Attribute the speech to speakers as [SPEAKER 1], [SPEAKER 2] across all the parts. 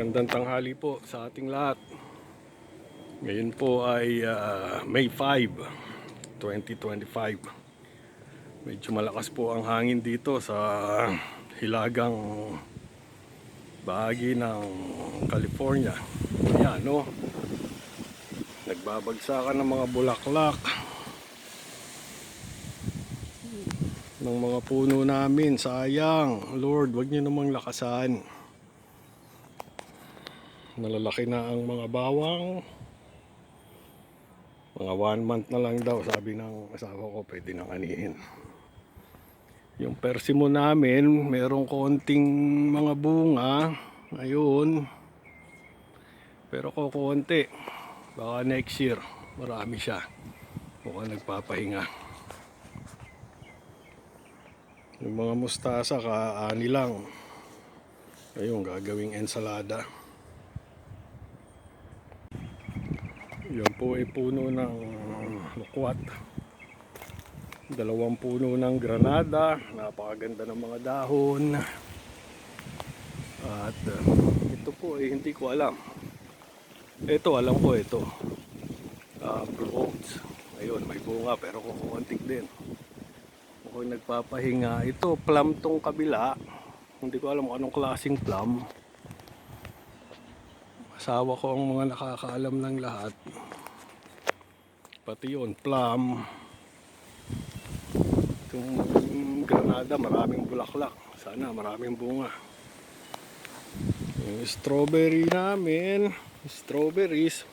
[SPEAKER 1] Magandang tanghali po sa ating lahat. Ngayon po ay May 5, 2025. Medyo malakas po ang hangin dito sa hilagang bahagi ng California. Ayan, no? Nagbabagsakan ng mga bulaklak ng mga puno namin. Sayang, Lord, wag niyo namang lakasan. Nalalaki na ang mga bawang. Mga 1 month na lang daw, sabi ng asawa ko, pwede nang anihin. Yung persimo namin, merong konting mga bunga. Ayun. Pero kukunti. Baka next year, marami siya. Mukhang nagpapahinga. Yung mga mustasa, kaani lang. Ayun, gagawing ensalada. Yan po ay puno ng lukwat. 2 puno ng granada. Napakaganda ng mga dahon. At ito po ay hindi ko alam. Ito, alam ko ito. Blue oats. Ayun, may bunga pero kukuntik din. Mukhang nagpapahinga. Ito, plum tong kabila. Hindi ko alam kung anong klaseng plum. Asawa ko ang mga nakakaalam ng lahat. Pati yun, plum. Itong granada, maraming bulaklak. Sana maraming bunga. Yung strawberry namin, strawberries,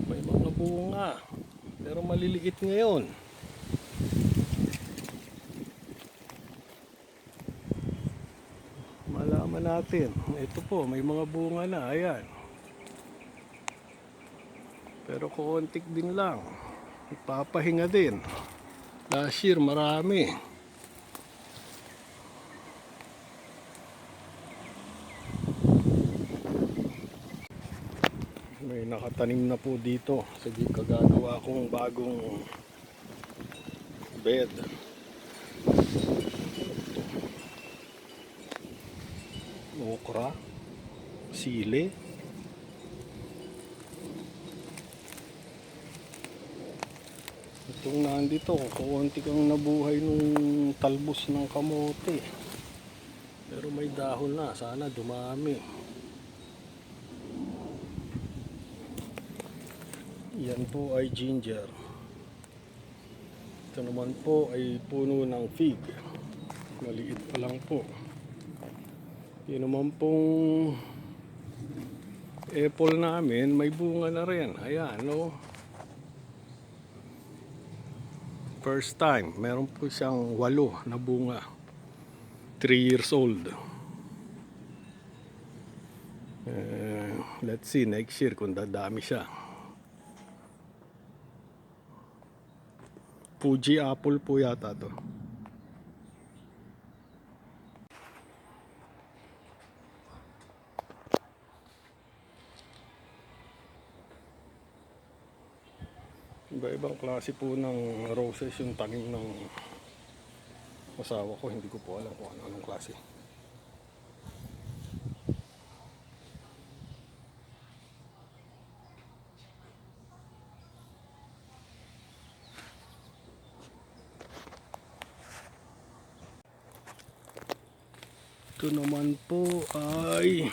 [SPEAKER 1] may mga bunga. Pero maliliit ngayon. Malaman natin. Ito po, may mga bunga na. Ayan. Pero kukuntik din lang. Ipapahinga din. Last year marami. May nakatanim na po dito. Sige, kagagawa kong bagong bed. Okra, sili. Itong nandito, kukunti kang nabuhay nung talbos ng kamote. Pero may dahon na, sana dumami. Yan po ay ginger. Ito naman po ay puno ng fig. Maliit pa lang po. Yun naman pong apple namin, may bunga na rin. Ayan, no? First time, meron po siyang 8 na bunga. 3 years old. Let's see next year kung dadami siya. Fuji apple po yata to. Iba-ibang klase po ng roses yung tanim ng asawa ko. Hindi ko po alam kung anong klase. Ito naman po ay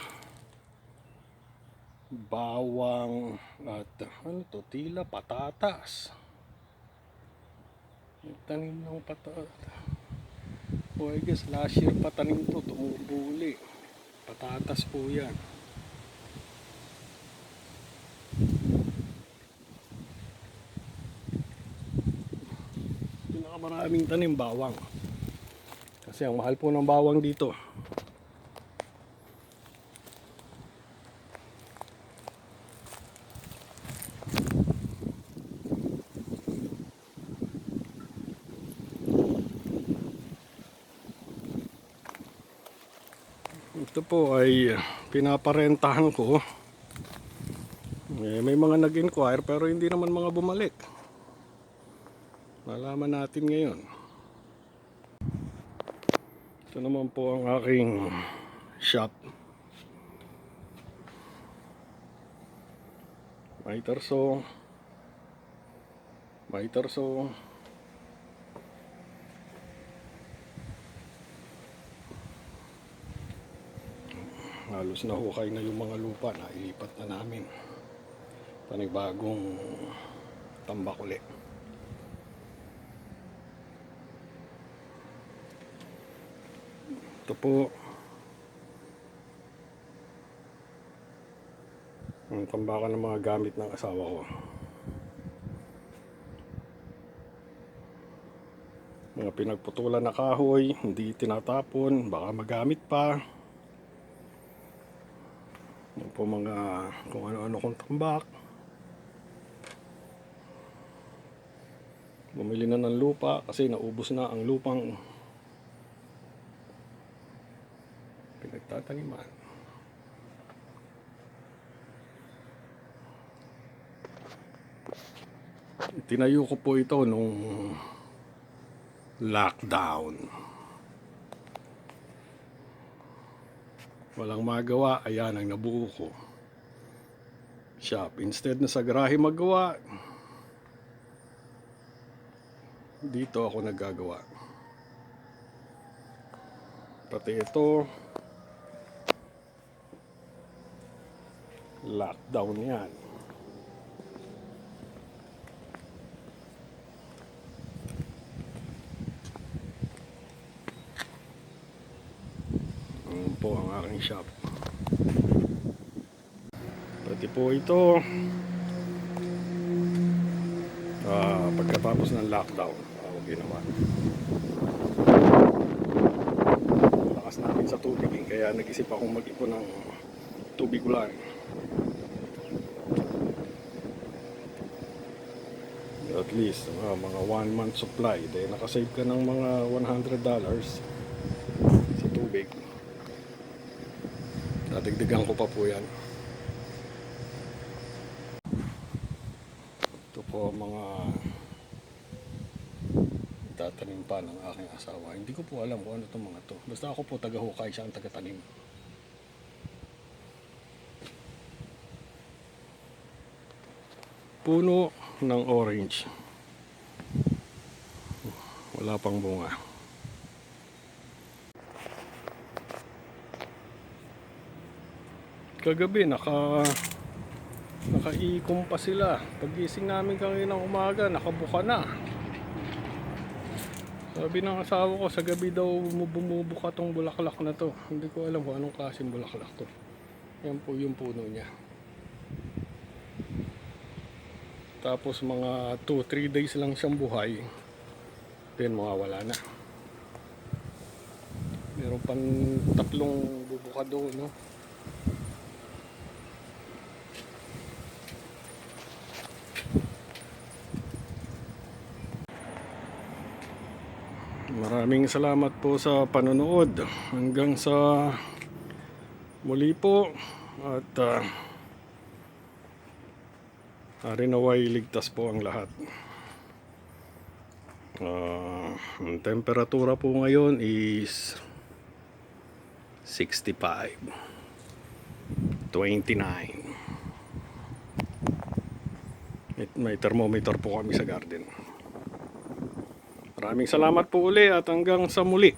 [SPEAKER 1] bawang at ano to, tila patatas. Tanim ng patatas. O I guess last year patanim to, tumubo uli. Patatas po yan. Pinakamaraming tanim bawang. Kasi ang mahal po ng bawang dito. Ito po ay pinaparentahan ko. May mga nag-inquire pero hindi naman mga bumalik. Malaman natin ngayon. Ito naman po ang aking shop. May terso. May terso. Halos nahukay na yung mga lupa na ilipat na namin. Panibagong tambak uli. Ito po ang tambakan ng mga gamit ng asawa ko. Mga pinagputulan na kahoy, hindi tinatapon, baka magamit pa. Yan po mga kung ano-ano kong tambak. Bumili na ng lupa kasi naubos na ang lupang pinagtataniman. Tinayo ko po ito nung lockdown. Walang magawa, ayan ang nabuo ko. Shop. Instead na sa garahe magawa, dito ako naggagawa. Pati ito, lockdown yan. Ayan po ang aking shop. Pati po ito, pagkatapos ng lockdown, ako ginawa. Lakas namin sa tubig, kaya nag-isip akong mag-ipon ng tubig ulan. At least mga 1 month supply, dahil nakasave ka ng mga $100 sa tubig. Dadagdagan ko pa po yan. Ito po mga tatanim pa ng aking asawa. Hindi ko po alam kung ano itong mga to. Basta ako po taga-hukay, siya ang taga-tanim. Puno ng orange. Wala pang bunga. Kagabi nakaikom pa sila. Pagising namin kaninang umaga, nakabuka na. Sabi ng asawa ko, sa gabi daw bumubuka tong bulaklak na to. Hindi ko alam kung anong klaseng bulaklak to. Yan po yung puno niya. Tapos mga 2-3 days lang siyang buhay, then mawawala na. Meron pang 3 bubuka doon, no? Maraming salamat po sa panonood. Hanggang sa muli po. At naway ligtas po ang lahat. Ang temperatura po ngayon is 65, 29. May thermometer po kami sa garden. Maraming salamat po uli at hanggang sa muli.